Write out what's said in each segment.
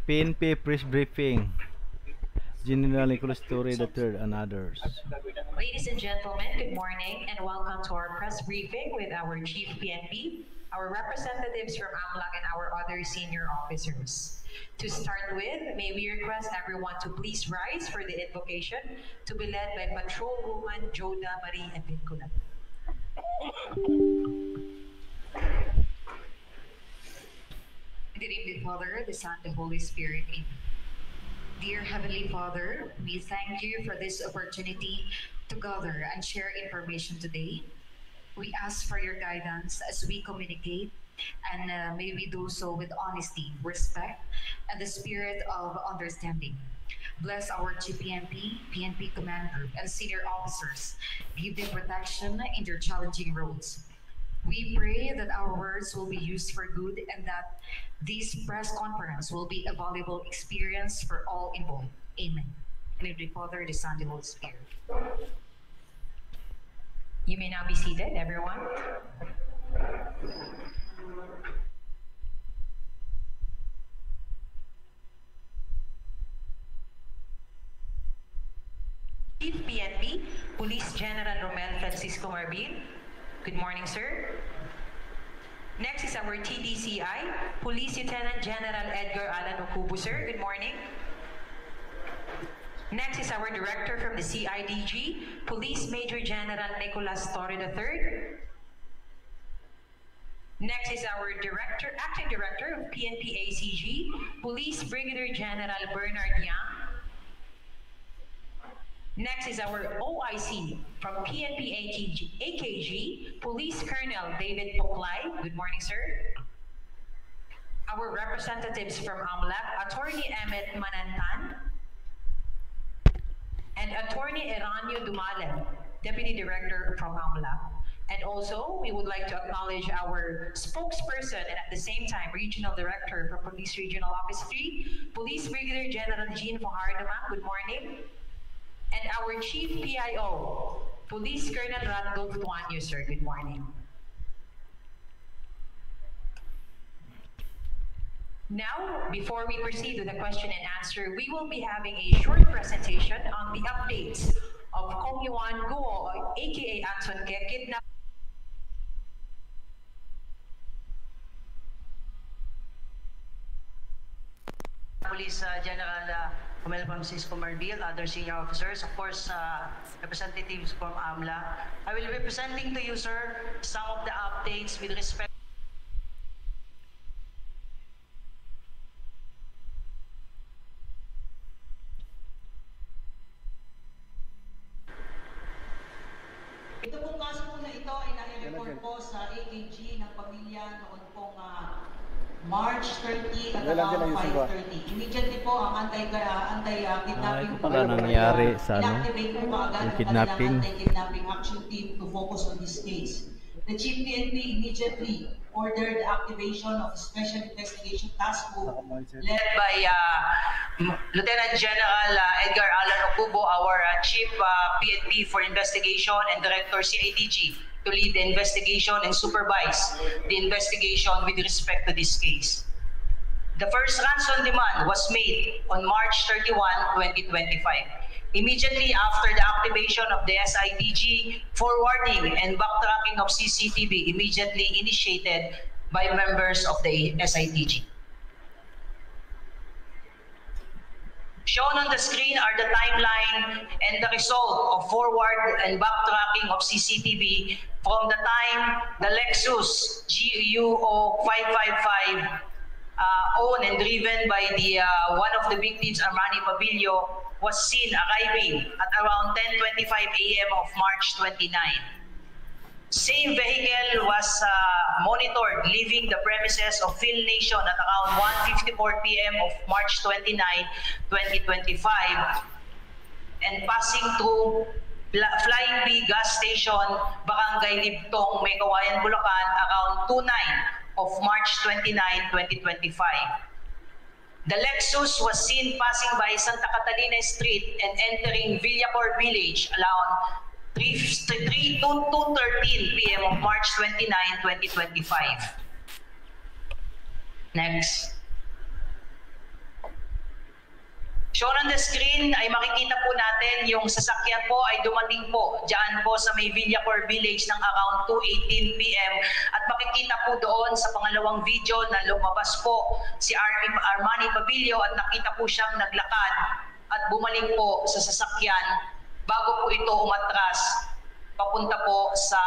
PNP press briefing. General Nicholas Torre III and others. Ladies and gentlemen, good morning and welcome to our press briefing with our Chief PNP, our representatives from AMLAC, and our other senior officers. To start with, may we request everyone to please rise for the invocation to be led by Patrolwoman Joda Marie Epincula. In the name of the Father, the Son, the Holy Spirit. Amen. Dear Heavenly Father, we thank you for this opportunity to gather and share information today. We ask for your guidance as we communicate, and may we do so with honesty, respect, and the spirit of understanding. Bless our GPNP, PNP Command Group, and senior officers. Give them protection in their challenging roles. We pray that our words will be used for good and that this press conference will be a valuable experience for all involved. Amen. In the name of the Father, the Son, and the Holy Spirit. You may now be seated, everyone. Chief PNP, Police General Romel Francisco Marbil. Good morning, sir. Next is our TDCI, Police Lieutenant General Edgar Alan Okubo, sir. Good morning. Next is our Director from the CIDG, Police Major General Nicholas Torre III. Next is our Acting Director of PNP ACG, Police Brigadier General Bernard Yang. Next is our OIC from PNP AKG, Police Colonel David Poklay. Good morning, sir. Our representatives from AMLAC, Attorney Emmet Manantan and Attorney Eranio Dumalem, Deputy Director from AMLAC. And also, we would like to acknowledge our spokesperson and at the same time, Regional Director for Police Regional Office 3, Police Brigadier General Jean Fajardo. Good morning. And our Chief PIO, Police Colonel Randolph Tuanyo, sir. Good morning. Now, before we proceed with the question and answer, we will be having a short presentation on the updates of Kong Yuan Guo, aka Anson Ke, kidnapped. Police General Romel Francisco Marbil, other senior officers, of course, representatives from AMLA. I will be presenting to you, sir, some of the updates with respect. Ito pong kaso po na ito ay nai-report po sa AKG ng pamilya noon pong March 30 at around 5:30. Immediately po ang anti-kidnapping ito pala nangyari sa yung kidnapping. Anti-kidnapping action team to focus on this case. The Chief PNP immediately ordered the activation of a special investigation task force led by Lieutenant General Edgar Alan Okubo, our Chief PNP for Investigation and Director CIDG, to lead the investigation and supervise the investigation with respect to this case. The first ransom demand was made on March 31, 2025. Immediately after the activation of the SIDG, forwarding and backtracking of CCTV immediately initiated by members of the SIDG. Shown on the screen are the timeline and the result of forward and backtracking of CCTV from the time the Lexus GUO 555 owned and driven by the one of the victims, Armani Pabilio, was seen arriving at around 10:25 a.m. of March 29. Same vehicle was monitored leaving the premises of Phil Nation at around 1:54 p.m. of March 29, 2025 and passing through Flying B gas station, Barangay Libtong, Megawayan, Bulacan around 2:09 of March 29, 2025. The Lexus was seen passing by Santa Catalina Street and entering Villacor Village around 2:13 p.m. of March 29, 2025. Next. Shown on the screen ay makikita po natin yung sasakyan po ay dumating po dyan po sa may Villacor Village ng around 2:18 p.m. At makikita po doon sa pangalawang video na lumabas po si Armani Pabilio at nakita po siyang naglakad at bumalik po sa sasakyan bago po ito umatras papunta po sa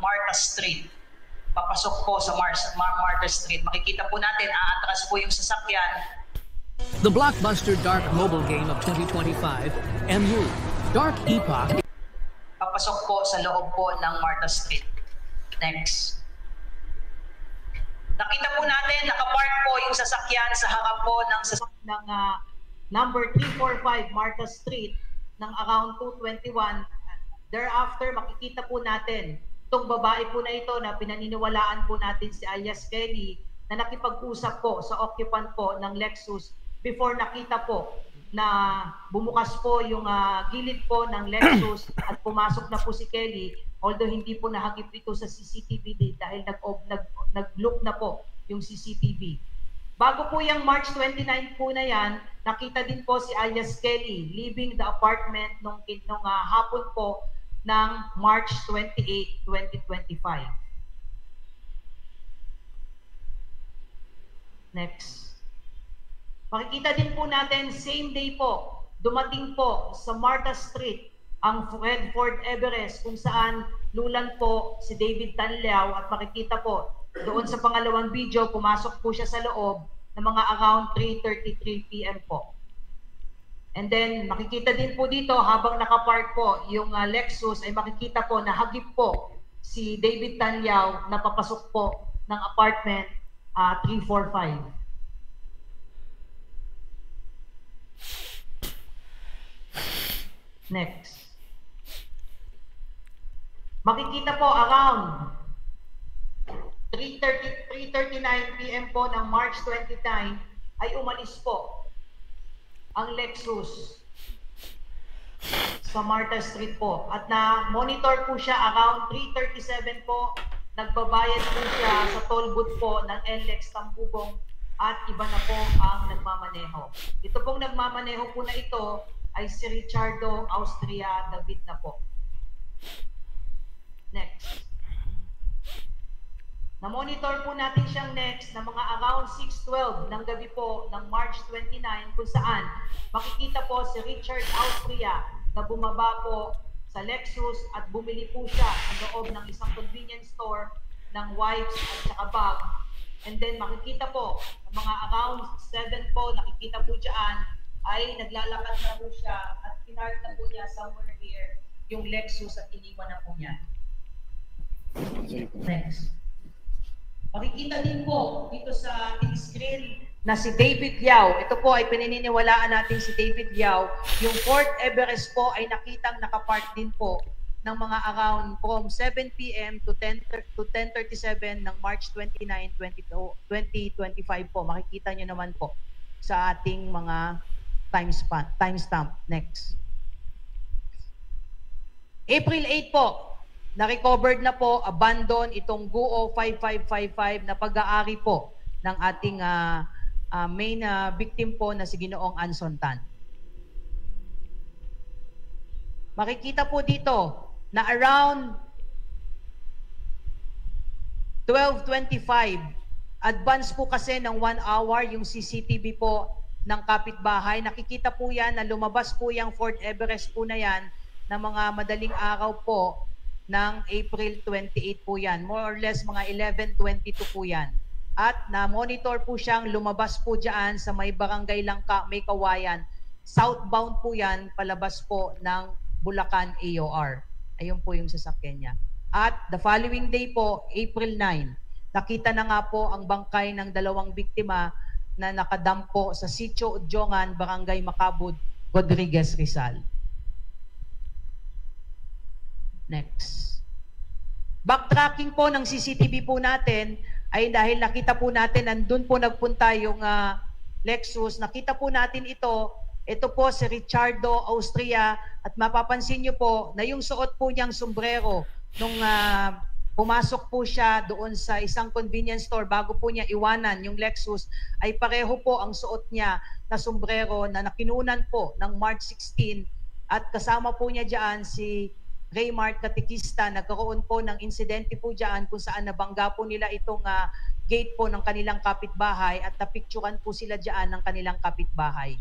Marta Street. Papasok po sa Marta Street. Makikita po natin, aatras po yung sasakyan. The blockbuster dark mobile game of 2025, MU, Dark Epoch. Papasok po sa loob po ng Marta Street. Next. Nakita po natin, nakapark po yung sasakyan sa harap po ng number 345 Marta Street ng around 2:21. Thereafter, makikita po natin itong babae po na ito na pinaniniwalaan po natin si alias Kelly na nakipag-usap po sa occupant po ng Lexus before nakita po na bumukas po yung gilid po ng Lexus at pumasok na po si Kelly, although hindi po nahagip ito sa CCTV dahil nag-loop na po yung CCTV. Bago po yung March 29 po na yan, nakita din po si alias Kelly leaving the apartment nung hapon po ng March 28, 2025. Next. Makikita din po natin, same day po, dumating po sa Marta Street ang Redford Everest kung saan lulan po si David Tanliao at makikita po doon sa pangalawang video, pumasok po siya sa loob ng mga around 3:33 p.m. po. And then makikita din po dito habang nakapark po yung Lexus ay makikita po na hagip po si David Tanliao na papasok po ng apartment 345. Next. Makikita po around 3:39 p.m. po ng March 29 ay umalis po ang Lexus sa Marta Street po. At na-monitor po siya around 3:37 po. Nagbabayad po siya sa toll booth po ng NLEX Tambugong at iba na po ang nagmamaneho. Ito pong nagmamaneho po na ito ay si Richardo Austria David na po. Next. Na-monitor po natin siyang next na mga around 6:12 ng gabi po ng March 29 kung saan makikita po si Richard Austria na bumaba po sa Lexus at bumili po siya sa loob ng isang convenience store ng wipes at saka bag. And then makikita po mga around 7 po, nakikita po dyan ay naglalakad na po siya at pinark na po niya somewhere here yung Lexus at iniwan na po niya. Next. Makikita din po dito sa ating screen na si David Yao. Ito po ay pinaniniwalaan natin si David Yao. Yung Fort Everest po ay nakitang nakapark din po ng mga around from 7 p.m. to 10:37 ng March 29, 2025 po. Makikita nyo naman po sa ating mga timestamp. Next. April 8 po, na-recovered na po, abandon itong GUO 5555 na pag-aari po ng ating main victim po na si Ginoong Anson Tan. Makikita po dito na around 12:25, advance po kasi ng 1 hour yung CCTV po ng kapitbahay. Nakikita po yan na lumabas po yung Fort Everest po na yan na mga madaling araw po ng April 28 po yan. More or less mga 11:22 po yan. At na-monitor po siyang lumabas po dyan sa may barangay Langka, May Kawayan. Southbound po yan, palabas po ng Bulacan AOR. Ayun po yung sasakyan niya. At the following day po, April 9, nakita na nga po ang bangkay ng 2 biktima na nakadampo sa Sitio Udjongan, Barangay Macabud, Rodriguez, Rizal. Next. Backtracking po ng CCTV po natin ay dahil nakita po natin nandun po nagpunta yung Lexus. Nakita po natin ito. Ito po si Richardo Austria at mapapansin nyo po na yung suot po niyang sombrero nung pumasok po siya doon sa isang convenience store bago po niya iwanan yung Lexus ay pareho po ang suot niya na sombrero na nakinunan po ng March 16 at kasama po niya diyan si Raymart Katikista. Nagkaroon po ng insidente po diyan kung saan nabangga po nila itong gate po ng kanilang kapitbahay at napicturan po sila diyan ng kanilang kapitbahay.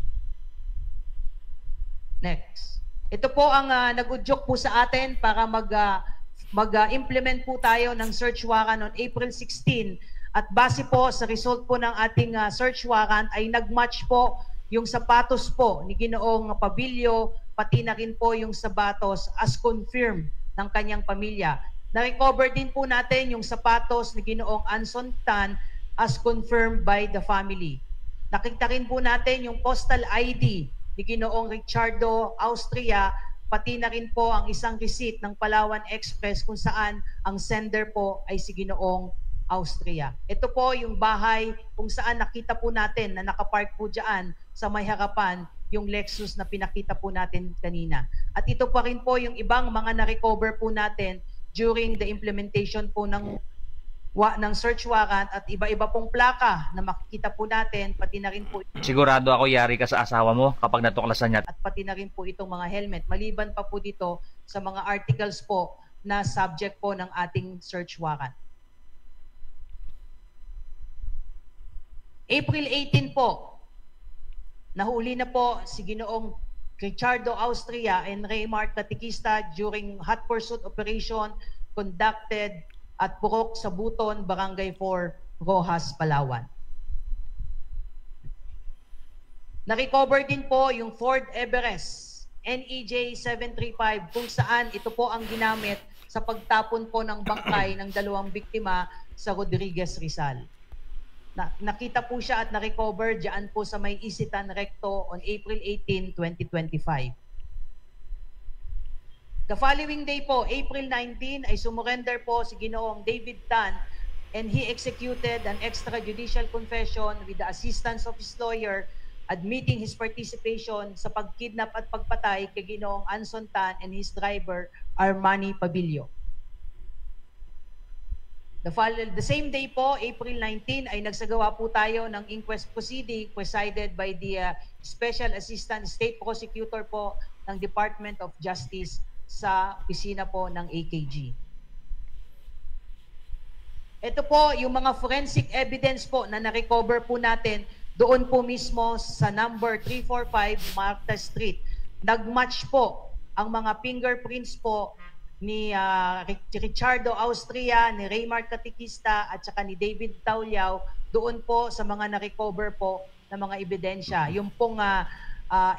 Next. Ito po ang nag-udyok po sa atin para mag-implement po tayo ng search warrant on April 16 at base po sa result po ng ating search warrant ay nag-match po yung sapatos po ni Ginoong Pabilio pati na rin po yung sapatos as confirmed ng kanyang pamilya. Na-recover din po natin yung sapatos ni Ginoong Anson Tan as confirmed by the family. Nakita rin po natin yung postal ID ni Ginoong Richardo Austria, pati na rin po ang isang receipt ng Palawan Express kung saan ang sender po ay si Ginoong Austria. Ito po yung bahay kung saan nakita po natin na nakapark po dyan sa may harapan yung Lexus na pinakita po natin kanina. At ito pa rin po yung ibang mga na-recover po natin during the implementation po ng search warrant at iba-iba pong plaka na makikita po natin, pati na rin po Sigurado ako yari ka sa asawa mo kapag natuklasan niya. at pati na rin po itong mga helmet. Maliban pa po dito sa mga articles po na subject po ng ating search warrant. April 18 po, nahuli na po si Ginoong Richardo Austria and Raymart Katikista during hot pursuit operation conducted at Purok sa Buton, Barangay 4, Rojas, Palawan. Na-recover din po yung Ford Everest NEJ 735 kung saan ito po ang ginamit sa pagtapon po ng bangkay ng 2 biktima sa Rodriguez, Rizal. Nakita po siya at na-recover diyan po sa may Isitan Recto on April 18, 2025. The following day po, April 19, ay sumurrender po si Ginoong David Tan and he executed an extrajudicial confession with the assistance of his lawyer admitting his participation sa pagkidnap at pagpatay kay Ginoong Anson Tan and his driver Armani Pabilio. The same day po, April 19, ay nagsagawa po tayo ng inquest proceeding presided by the Special Assistant State Prosecutor po ng Department of Justice sa opisina po ng AKG. Ito po yung mga forensic evidence po na na-recover po natin doon po mismo sa number 345 Marta Street. Nag-match po ang mga fingerprints po ni Richardo Austria, ni Raymart Katikista at saka ni David Tauliao doon po sa mga na-recover po na mga ebidensya. Yung pong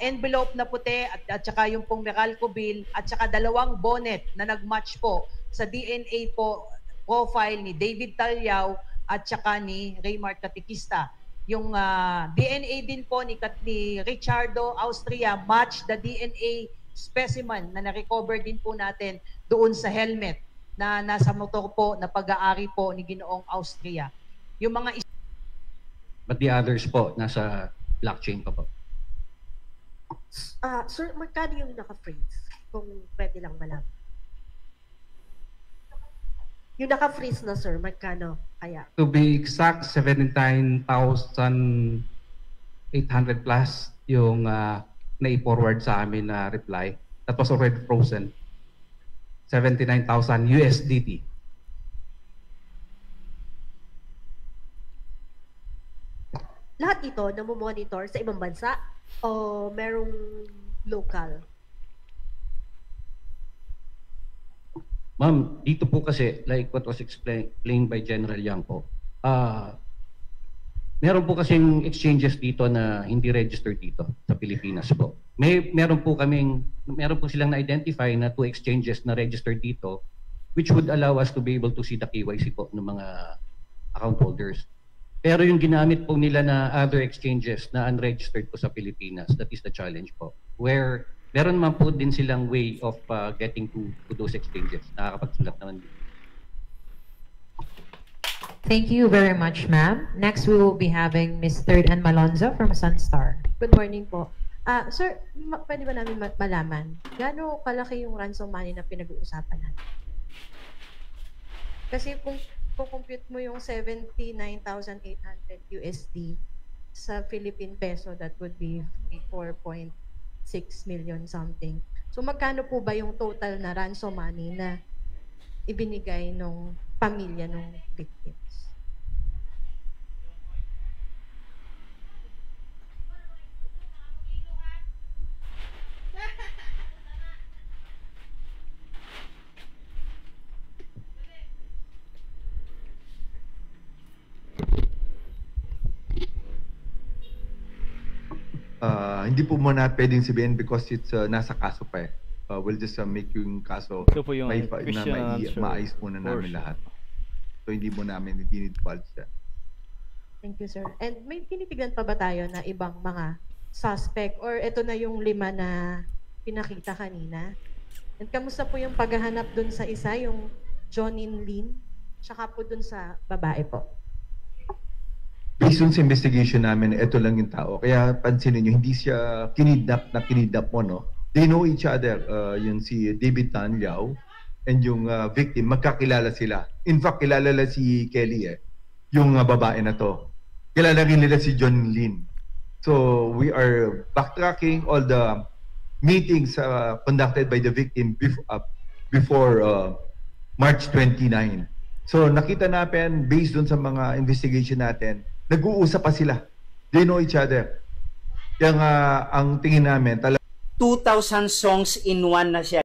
envelope na puti at saka yung pong Meralco bill at saka 2 bonnet na nag-match po sa DNA po profile ni David Tauliao at saka ni Raymart Katikista. Yung DNA din po ni Richardo Austria match the DNA specimen na na-recover din po natin doon sa helmet na nasa motor po na pag-aari po ni Ginoong Austria. Yung mga But the others po nasa blockchain pa po. Sir, magkano yung naka-freeze? Kung pwede lang malaman. Yung naka-freeze na, sir, magkano kaya? To be exact, 79,800 plus yung na-forward sa amin na reply. That was already frozen. 79,000 USDT. Lahat ito namomonitor sa ibang bansa o merong local? Ma'am, dito po kasi, like what was explained by General Yang po, meron po kasing exchanges dito na hindi registered dito sa Pilipinas po. Meron po silang na-identify na 2 exchanges na registered dito which would allow us to be able to see the KYC po ng mga account holders. Pero yung ginamit po nila na other exchanges na unregistered po sa Pilipinas, that is the challenge po. Where meron man po din silang way of getting to those exchanges. Nakakapagsulat naman din. Thank you very much, ma'am. Next, we will be having Ms. Third Ann Malonzo from Sunstar. Good morning po. Sir, pwede ba namin malaman, gaano kalaki yung ransom money na pinag-uusapan natin? Kasi kung compute mo yung 79,800 USD sa Philippine peso, that would be 4.6 million something. So magkano po ba yung total na ransom money na ibinigay nung pamilya nung victims? Hindi po muna pwedeng sabihin because it's nasa kaso pa eh. We'll just make yung kaso Ito po yung question and answer maayos muna namin portion. lahat. So hindi mo namin dinidwalge yan. Thank you, sir. And may tinitignan pa ba tayo na ibang mga suspect or ito na yung 5 na pinakita kanina? And kamusta po yung paghahanap dun sa isa, yung Johnny Lin, tsaka po dun sa babae po? Based on sa investigation namin, ito lang yung tao. Kaya pansinin nyo, hindi siya kinidnap mo, no? They know each other. Yun si David Tan Liao and yung victim, magkakilala sila. In fact, kilala nila si Kelly yung babae na to. Kilala rin nila si John Lin. So we are backtracking all the meetings conducted by the victim before March 29. So nakita natin, based dun sa mga investigation natin, nag-uusap pa sila. They know each other. Kaya ang tingin namin, 2,000 songs in one na siya.